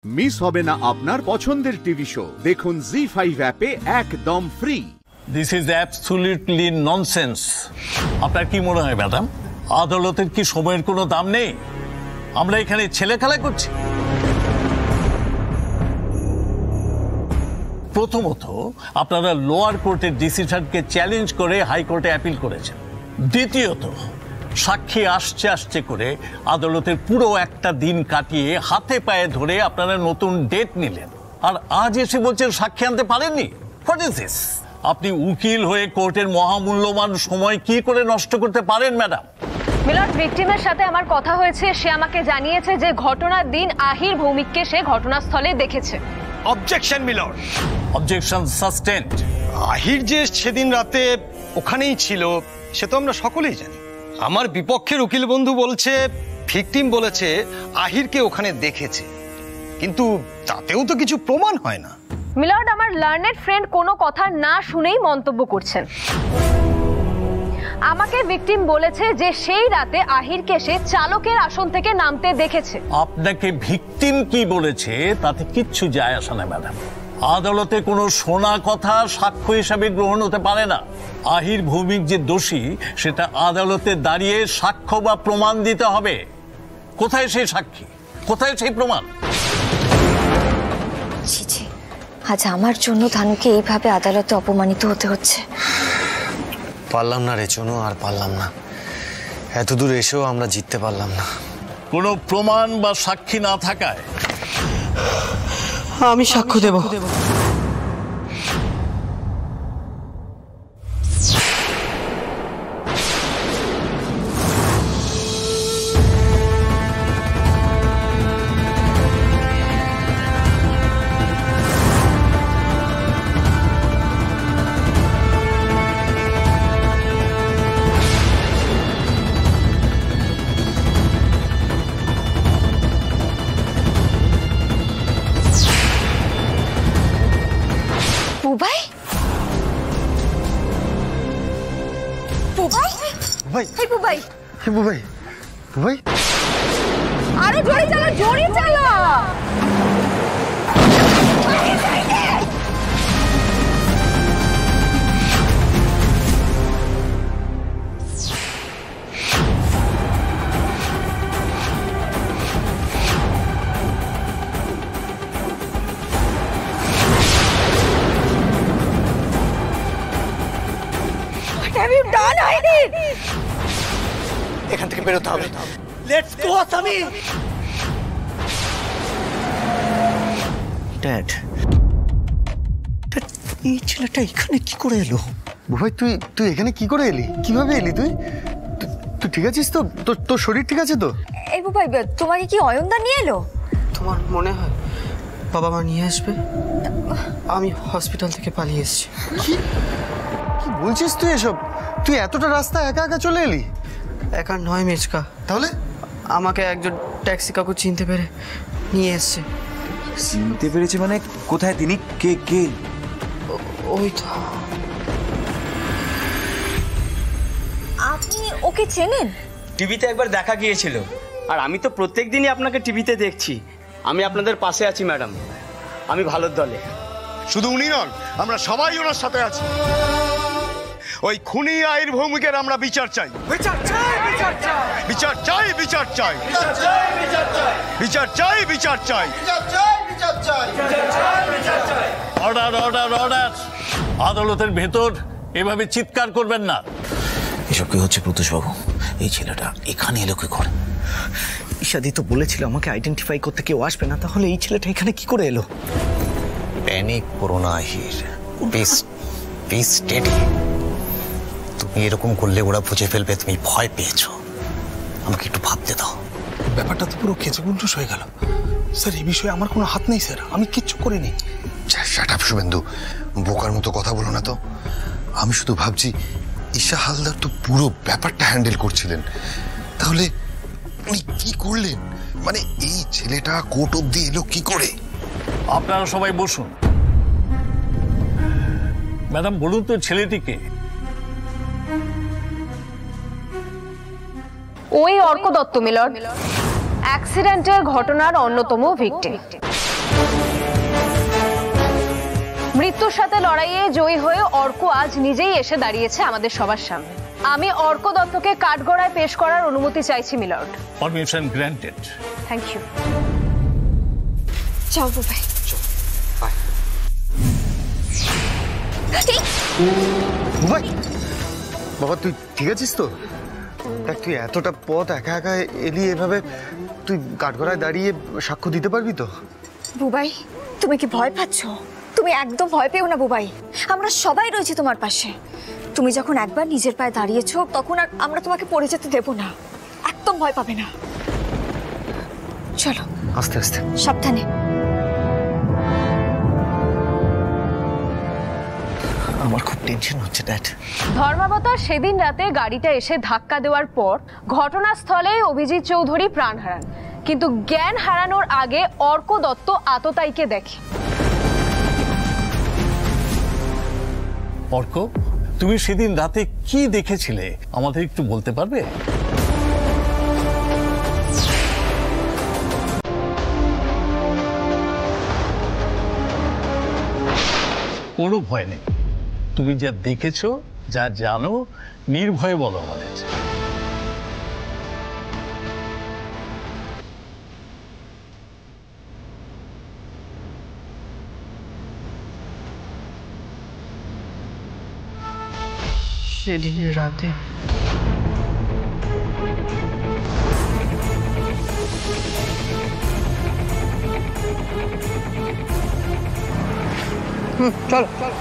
Miss হবে না আপনার পছন্দের টিভি শো। দেখুন জি5 অ্যাপে একদম free. This is absolutely nonsense. আপনার কি মনে হয় ম্যাডাম, আদালতের কি সময়ের কোনো দাম নেই? আমরা এখানে ছেলে খেলা করছি? প্রথমত, আপনারা লোয়ার কোর্টের ডিসিশনকে চ্যালেঞ্জ করে হাইকোর্টে অ্যাপিল করেছেন। দ্বিতীয়ত, সাক্ষী আসছে করে আদালতের পুরো একটা দিন কাটিয়ে হাতে পায়ে ধরে আপনারা নতুন ডেট নিলেন, আর আজ এসে বলছেন সাক্ষী আনতে পারেননি। What is this? আপনি উকিল হয়ে কোর্টের মহামূল্যবান সময় কি করে নষ্ট করতে পারেন ম্যাডাম? মিলর্ড, ভিকটিমের সাথে আমার কথা হয়েছে। সে আমাকে জানিয়েছে যে ঘটনার দিন আহির ভৌমিককে সে ঘটনাস্থলে দেখেছে। Objection milord. অবজেকশন সাসটেন্ড। আহির যে সেদিন রাতে ওখানেই ছিল সে তো আমরা সকলেই জানি। আমার বিপক্ষের উকিল বন্ধু বলছে, ভিকটিম বলেছে আহিরকে ওখানে দেখেছে, কিন্তু তাতেও তো কিছু প্রমাণ হয় না। মিলর্ড, আমার লার্নেড ফ্রেন্ড কোনো কথা না শুনেই মন্তব্য করছেন। আমাকে ভিকটিম বলেছে যে সেই রাতে আহিরকে সে চালকের আসন থেকে নামতে দেখেছে। আপনাকে ভিকটিম কি বলেছে তাতে কিচ্ছু যায় আসে না ম্যাডাম। আদালতে কোনো শোনা কথা সাক্ষ্য হিসাবে গ্রহণ হতে পারে না। আহির ভৌমিক যে দোষী সেটা আদালতে দাঁড়িয়ে সাক্ষ্য বা প্রমাণ দিতে হবে। কোথায় সেই সাক্ষী, কোথায় সেই প্রমাণ? আজ আমার জন্য ধানুকে এইভাবে আদালতে অপমানিত হতে হচ্ছে। পারলাম না রেচনো, আর পারলাম না। এতদূর এসেও আমরা জিততে পারলাম না। কোনো প্রমাণ বা সাক্ষী না থাকায় আমি সাক্ষ্য দেব। আরে জোরে চালা, জোরে চালা। What have you done, Heidi? এখান থেকে বেরোতে হবে। Let's go Sami. ড্যাড, এই ছেলেটা এখানে কি করে এলো? ভাই তুই এখানে কি করে এলি? কিভাবে এলি তুই? তুই ঠিক আছিস তো? তোর শরীর ঠিক আছে তো? এই ভাই, তোমাকে কি অয়নদা নিয়ে এলো? তোমার মনে হয় বাবা মা নিয়ে আসবে? আমি হসপিটাল থেকে পালিয়ে এসেছি। কি বলছিস তুই এসব? তুই এতটা রাস্তা একা একা চলে এলি? একা নয় মেচকা, তাহলে আমাকে একজন ট্যাক্সি কাকু চিনতে পেরে নিয়ে এসছে। চিনতে পেরেছে মানে? কোথায় তিনি? কে? ওই তো। আপনি ওকে চেনেন? টিভিতে একবার দেখা গিয়েছিল, আর আমি তো প্রত্যেক দিনই আপনাকে টিভিতে দেখছি। আমি আপনাদের পাশে আছি ম্যাডাম, আমি ভালোর দলে। শুধু উনি নন, আমরা সবাই ওনার সাথে আছি। ওই খুনি আহির ভৌমিকের আমরা বিচার চাই। বিচার চাই, বিচার চাই, বিচার চাই, বিচার চাই, বিচার চাই, বিচার চাই, বিচার চাই, বিচার চাই, বিচার চাই, বিচার চাই, বিচার চাই। Order, order, order. আদালতের ভেতর এভাবে চিৎকার করবেন না। এসব কি হচ্ছে প্রত্যুষবাবু? এই ছেলেটা এখানে এলো কি করে? ঈশাদি তো বলেছিল আমাকে আইডেন্টিফাই করতে কেউ আসবে না, তাহলে এই ছেলেটা এখানে কি করে এলো? প্যানিক করো না আহির, বি স্টেডি। তুমি এরকম করলে ওরা বুঝে ফেলবে তুমি ভয় পেয়েছো। আমাকে একটু ভাবতে দাও। ব্যাপারটা তো পুরো খেচেগুন্ডুস হয়ে গেল স্যার। এই বিষয়ে আমার কোনো হাত নেই স্যার, আমি কিচ্ছু করিনি। শাট আপ শুভেন্দু, বোকার মতো কথা বলো না তো। আমি শুধু ভাবছি ঈশা হালদার তো পুরো ব্যাপারটা হ্যান্ডেল করছিলেন, তাহলে উনি কি করলেন? মানে এই ছেলেটা কোর্ট অব্দি এলো কি করে? আপনারা সবাই বসুন। ম্যাডাম বলুন তো ছেলেটিকে? ওই অর্ক দত্ত মিলর্ড, অ্যাক্সিডেন্টের ঘটনার অন্যতম ভিকটিম। মৃত্যুর সাথে লড়াইয়ে জয়ী হয়ে অর্ক আজ নিজেই এসে দাঁড়িয়েছে আমাদের সবার সামনে। আমি অর্ক দত্তকে কাঠগড়ায় পেশ করার অনুমতি চাইছি milord. Permission granted. Thank you. যাও বুবাই। বুবাই, বাবা তুই ঠিক আছিস তো? দেখ তুই এতটা পথ একা একা এলি, এভাবে তুই কাঠগড়ায় দাঁড়িয়ে সাক্ষ্য দিতে পারবি তো? বুবাই, তুমি কি ভয় পাচ্ছ? তুমি একদম ভয় পেও না বুবাই, আমরা সবাই রয়েছি তোমার পাশে। তুমি যখন একবার নিজের পায়ে দাঁড়িয়েছো তখন আর আমরা তোমাকে পড়ে যেতে দেবো না। একদম ভয় পাবে না। চলো আস্তে আস্তে, সাবধানে। আমার খুব টেনশন হচ্ছে ড্যাড। ধর্মাবতার সেদিন রাতে গাড়িটা এসে ধাক্কা দেওয়ার পর ঘটনাস্থলে অভিজিৎ চৌধুরী প্রাণ হারান, কিন্তু জ্ঞান হারানোর আগে অর্ক দত্ত আততায়ীকে দেখে। অর্ক, তুমি সেদিন রাতে কি দেখেছিলে আমাদের একটু বলতে পারবে? কোনো ভয় নেই, তুমি যা দেখেছো, যা জানো, নির্ভয়ে বলো আমাদের। সেদিন রাতে চলো চলো।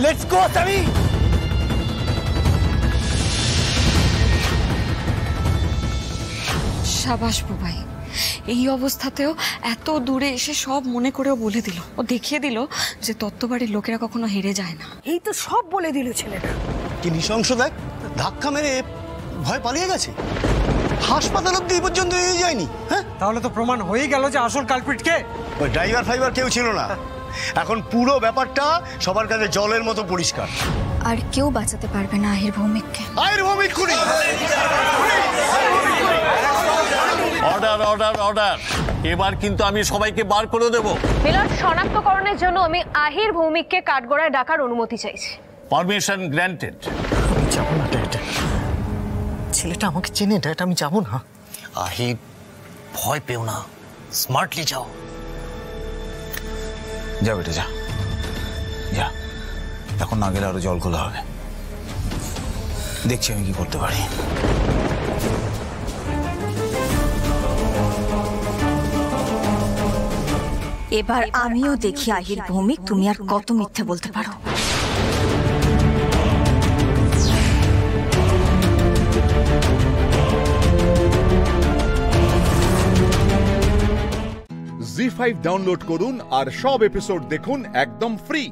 Let's go Sami. সাবাস বুবাই, এই অবস্থাতেও এত দূরে এসে সব মনে করেও বলে দিল। ও দেখিয়ে দিল যে তত্ত্ববাড়ির লোকেরা কখনো হেরে যায় না। এই তো সব বলে দিল ছেলেটা। কি নৃশংস দেখ, ধাক্কা মেরে ভয় পালিয়ে গেছে। হাসপাতাল অব্দি পর্যন্ত নিয়ে যায়নি। হ্যাঁ, তাহলে তো প্রমাণ হয়ে গেল যে আসল কালপ্রিট কে। ওই ড্রাইভার ফাইভার কেউ ছিল না। এখন পুরো ব্যাপারটা সবার কাছে জলের মতো পরিষ্কার। আর কেউ বাঁচাতে পারবে না আহির ভৌমিককে। আহির ভৌমিক খুনি। অর্ডার অর্ডার অর্ডার, এবার কিন্তু আমি সবাইকে বার করে দেব। মিলর্ড, শনাক্তকরণের জন্য আমি আহির ভৌমিককে কাঠগড়ায় ডাকার অনুমতি চাইছি। Permission granted. আমি যাবো না ড্যাড, ছেলেটা আমাকে চেনে ড্যাড, আমি যাবো না। আহির, ভয় পেও না, স্মার্টলি যাও। যা বেটে যা, যা। এখন না গেলে আরো জল খোলা হবে। দেখছি আমি কি করতে পারি। এবার আমিও দেখি আহির ভৌমিক তুমি আর কত মিথ্যে বলতে পারো। জি5 ডাউনলোড করুন আর সব এপিসোড দেখুন একদম ফ্রি।